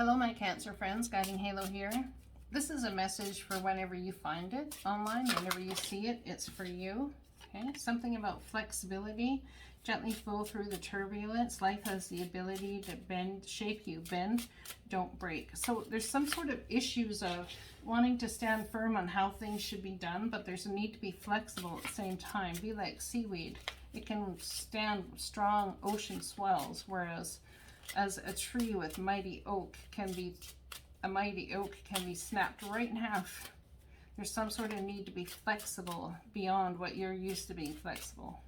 Hello, my Cancer friends. Guiding Halo here. This is a message for whenever you find it online, whenever you see it, it's for you. Okay, something about flexibility. Gently flow through the turbulence. Life has the ability to bend, shape you. Bend, don't break. So there's some sort of issues of wanting to stand firm on how things should be done, but there's a need to be flexible at the same time. Be like seaweed. It can stand strong ocean swells, whereas as a tree with mighty oak can be, a mighty oak can be snapped right in half. There's some sort of need to be flexible beyond what you're used to being flexible.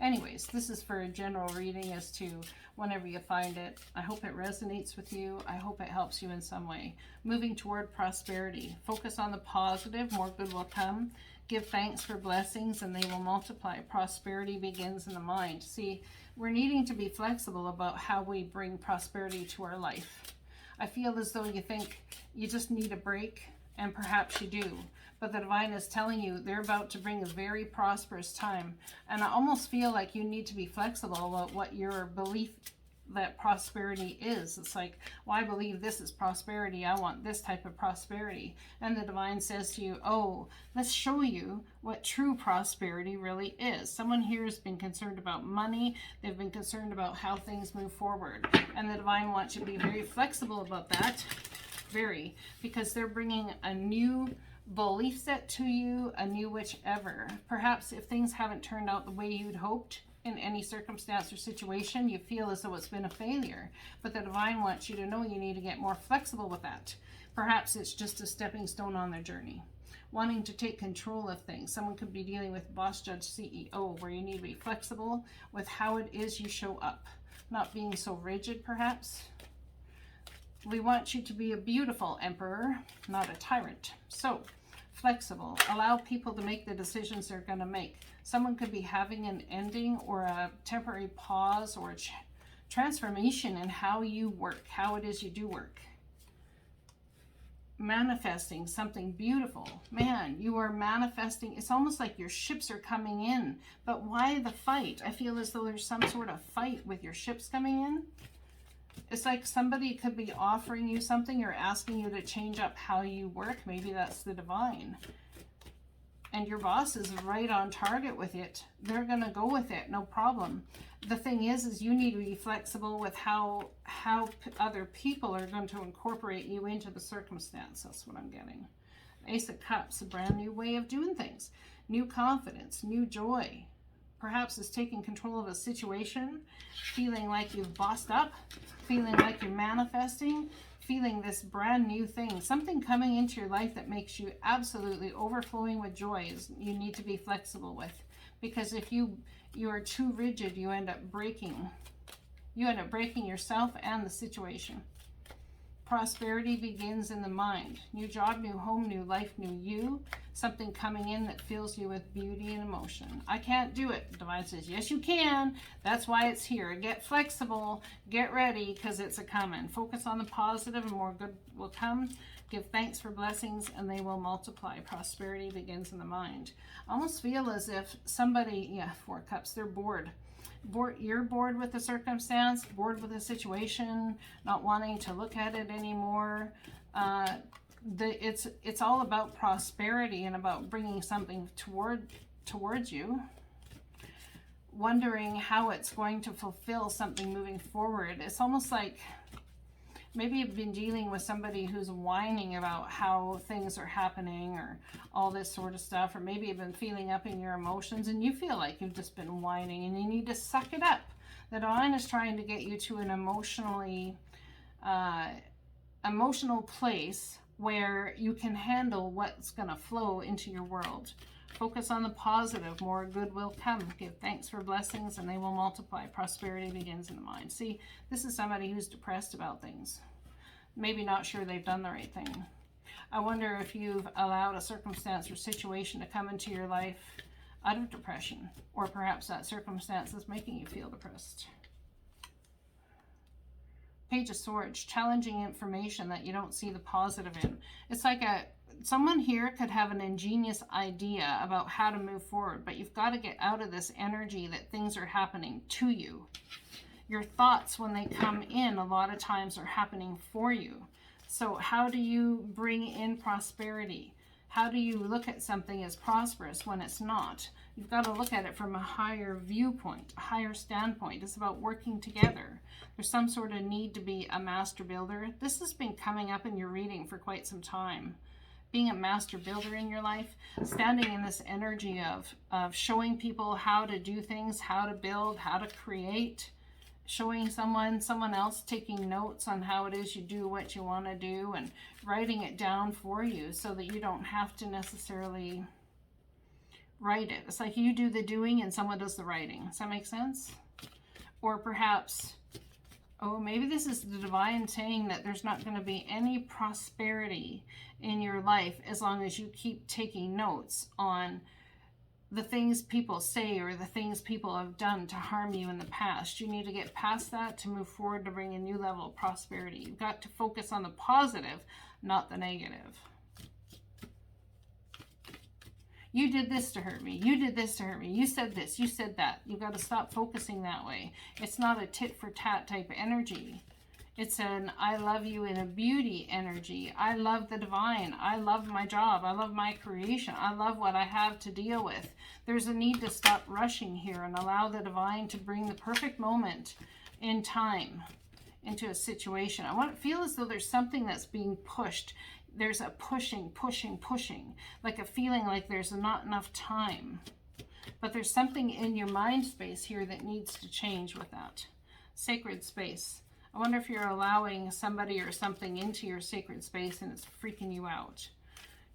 Anyways, this is for a general reading as to whenever you find it. I hope it resonates with you. I hope it helps you in some way. Moving toward prosperity. Focus on the positive, more good will come. Give thanks for blessings and they will multiply. Prosperity begins in the mind. See, we're needing to be flexible about how we bring prosperity to our life. I feel as though you think you just need a break, and perhaps you do. But the divine is telling you they're about to bring a very prosperous time. And I almost feel like you need to be flexible about what your belief that prosperity is. It's like, well, I believe this is prosperity. I want this type of prosperity. And the divine says to you, oh, let's show you what true prosperity really is. Someone here has been concerned about money. They've been concerned about how things move forward. And the divine wants you to be very flexible about that. Very. Because they're bringing a new belief set to you, a new whichever. Perhaps if things haven't turned out the way you'd hoped, in any circumstance or situation, you feel as though it's been a failure. But the divine wants you to know you need to get more flexible with that. Perhaps it's just a stepping stone on their journey. Wanting to take control of things. Someone could be dealing with boss, judge, CEO, where you need to be flexible with how it is you show up. Not being so rigid, perhaps. We want you to be a beautiful emperor, not a tyrant. So, flexible. Allow people to make the decisions they're going to make. Someone could be having an ending or a temporary pause or a transformation in how you work, how it is you do work. Manifesting something beautiful. Man, you are manifesting. It's almost like your ships are coming in. But why the fight? I feel as though there's some sort of fight with your ships coming in. It's like somebody could be offering you something or asking you to change up how you work. Maybe that's the divine. And your boss is right on target with it. They're going to go with it, no problem. The thing is you need to be flexible with how other people are going to incorporate you into the circumstance. That's what I'm getting. Ace of Cups, a brand new way of doing things. New confidence, new joy. Perhaps it's taking control of a situation, feeling like you've bossed up, feeling like you're manifesting, feeling this brand new thing, something coming into your life that makes you absolutely overflowing with joy is you need to be flexible with. Because if you are too rigid, you end up breaking. You end up breaking yourself and the situation. Prosperity begins in the mind. New job, new home, new life, new you. Something coming in that fills you with beauty and emotion. I can't do it. The divine says, yes, you can. That's why it's here. Get flexible. Get ready because it's a coming. Focus on the positive and more good will come. Give thanks for blessings and they will multiply. Prosperity begins in the mind. I almost feel as if somebody, 4 cups, they're bored. You're bored with the circumstance, bored with the situation, not wanting to look at it anymore. It's all about prosperity and about bringing something towards you. Wondering how it's going to fulfill something moving forward. It's almost like maybe you've been dealing with somebody who's whining about how things are happening or all this sort of stuff, or maybe you've been feeling up in your emotions and you feel like you've just been whining and you need to suck it up. The divine is trying to get you to an emotional place where you can handle what's going to flow into your world. Focus on the positive. More good will come. Give thanks for blessings and they will multiply. Prosperity begins in the mind. See, this is somebody who's depressed about things. Maybe not sure they've done the right thing. I wonder if you've allowed a circumstance or situation to come into your life out of depression. Or perhaps that circumstance is making you feel depressed. Page of Swords. Challenging information that you don't see the positive in. It's like someone here could have an ingenious idea about how to move forward, but you've got to get out of this energy that things are happening to you. Your thoughts, when they come in, a lot of times are happening for you. So how do you bring in prosperity? How do you look at something as prosperous when it's not? You've got to look at it from a higher viewpoint, a higher standpoint. It's about working together. There's some sort of need to be a master builder. This has been coming up in your reading for quite some time. Being a master builder in your life, standing in this energy of showing people how to do things, how to build, how to create, showing someone else taking notes on how it is you do what you want to do and writing it down for you so that you don't have to necessarily write it. It's like you do the doing and someone does the writing. Does that make sense? Or perhaps, oh, maybe this is the divine saying that there's not going to be any prosperity in your life as long as you keep taking notes on the things people say or the things people have done to harm you in the past. You need to get past that to move forward to bring a new level of prosperity. You've got to focus on the positive, not the negative. You did this to hurt me. You did this to hurt me. You said this. You said that. You've got to stop focusing that way. It's not a tit for tat type energy. It's an I love you in a beauty energy. I love the divine. I love my job. I love my creation. I love what I have to deal with. There's a need to stop rushing here and allow the divine to bring the perfect moment in time into a situation. I want to feel as though there's something that's being pushed. There's a pushing, like a feeling like there's not enough time. But there's something in your mind space here that needs to change with that. Sacred space. I wonder if you're allowing somebody or something into your sacred space and it's freaking you out.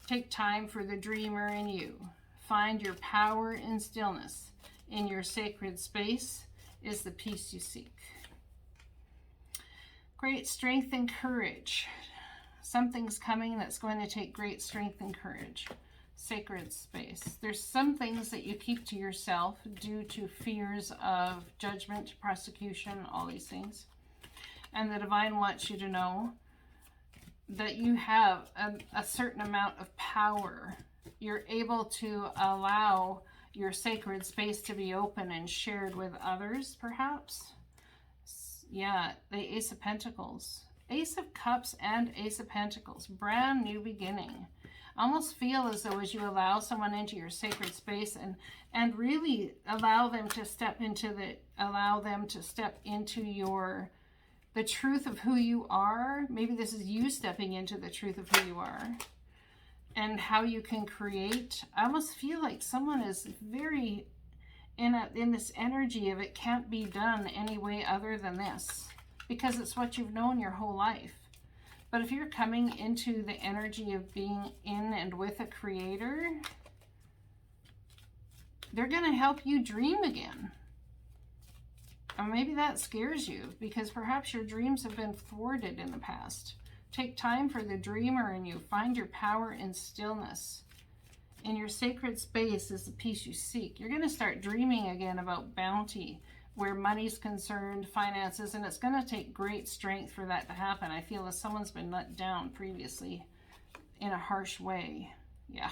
Take time for the dreamer in you. Find your power in stillness. In your sacred space is the peace you seek. Great strength and courage. Something's coming that's going to take great strength and courage. Sacred space. There's some things that you keep to yourself due to fears of judgment, prosecution, all these things. And the divine wants you to know that you have a certain amount of power. You're able to allow your sacred space to be open and shared with others, perhaps. Yeah, the Ace of Pentacles. Ace of Cups and Ace of Pentacles. Brand new beginning. Almost feel as though as you allow someone into your sacred space and really allow them to step into the truth of who you are. Maybe this is you stepping into the truth of who you are and how you can create. I almost feel like someone is very in this energy of it can't be done any way other than this, because it's what you've known your whole life. But if you're coming into the energy of being in and with a creator, they're going to help you dream again. Or maybe that scares you because perhaps your dreams have been thwarted in the past. Take time for the dreamer in you. Find your power in stillness. In your sacred space is the peace you seek. You're going to start dreaming again about bounty, where money's concerned, finances, and it's going to take great strength for that to happen. I feel as someone's been let down previously in a harsh way. Yeah.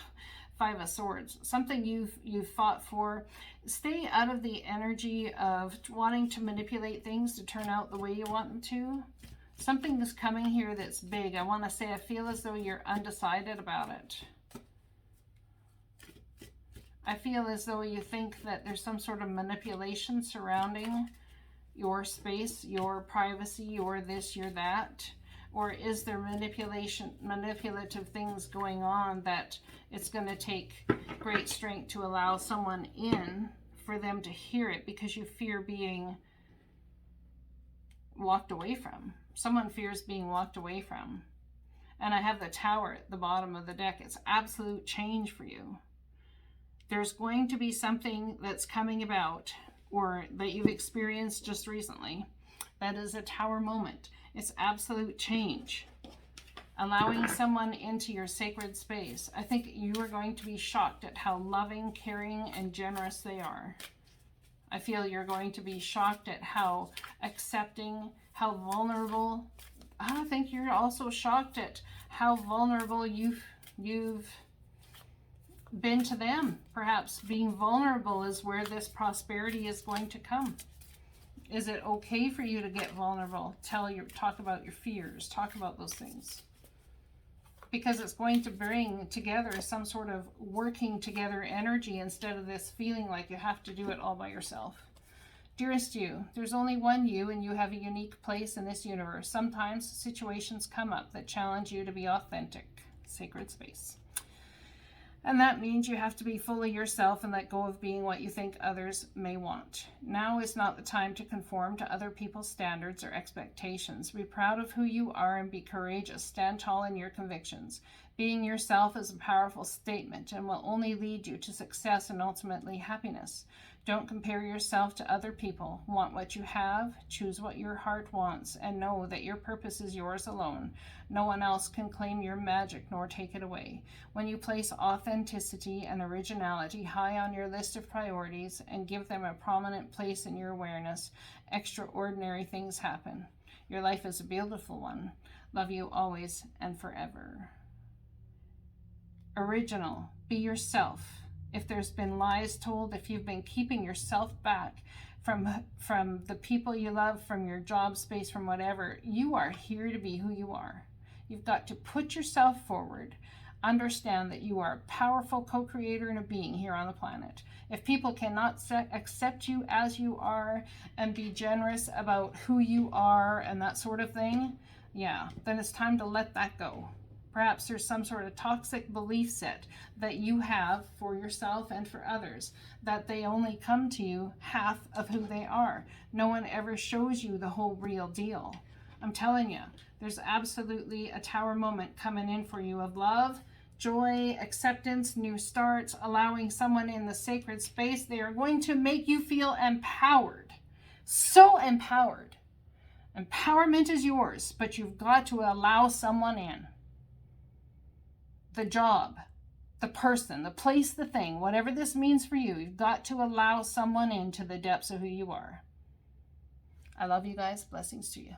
5 of Swords. Something you've fought for. Stay out of the energy of wanting to manipulate things to turn out the way you want them to. Something is coming here that's big. I want to say I feel as though you're undecided about it. I feel as though you think that there's some sort of manipulation surrounding your space, your privacy, your this, your that. Or is there manipulative things going on that it's going to take great strength to allow someone in for them to hear it because you fear being walked away from. Someone fears being walked away from. And I have the Tower at the bottom of the deck. It's absolute change for you. There's going to be something that's coming about or that you've experienced just recently that is a Tower moment. It's absolute change. Allowing someone into your sacred space. I think you are going to be shocked at how loving, caring, and generous they are. I feel you're going to be shocked at how accepting, how vulnerable. I think you're also shocked at how vulnerable you've been to them. Perhaps being vulnerable is where this prosperity is going to come. Is it okay for you to get vulnerable? Talk about your fears. Talk about those things. Because it's going to bring together some sort of working together energy instead of this feeling like you have to do it all by yourself. Dearest you, there's only one you, and you have a unique place in this universe. Sometimes situations come up that challenge you to be authentic. Sacred space. And that means you have to be fully yourself and let go of being what you think others may want. Now is not the time to conform to other people's standards or expectations. Be proud of who you are and be courageous. Stand tall in your convictions. Being yourself is a powerful statement and will only lead you to success and ultimately happiness. Don't compare yourself to other people. Want what you have, choose what your heart wants, and know that your purpose is yours alone. No one else can claim your magic nor take it away. When you place authenticity and originality high on your list of priorities and give them a prominent place in your awareness, extraordinary things happen. Your life is a beautiful one. Love you always and forever. Original. Be yourself. If there's been lies told, if you've been keeping yourself back from the people you love, from your job space, from whatever, you are here to be who you are. You've got to put yourself forward. Understand that you are a powerful co-creator and a being here on the planet. If people cannot accept you as you are and be generous about who you are and that sort of thing, yeah, then it's time to let that go. Perhaps there's some sort of toxic belief set that you have for yourself and for others, that they only come to you half of who they are. No one ever shows you the whole real deal. I'm telling you, there's absolutely a tower moment coming in for you of love, joy, acceptance, new starts, allowing someone in the sacred space. They are going to make you feel empowered. So empowered. Empowerment is yours, but you've got to allow someone in. The job, the person, the place, the thing, whatever this means for you, you've got to allow someone into the depths of who you are. I love you guys. Blessings to you.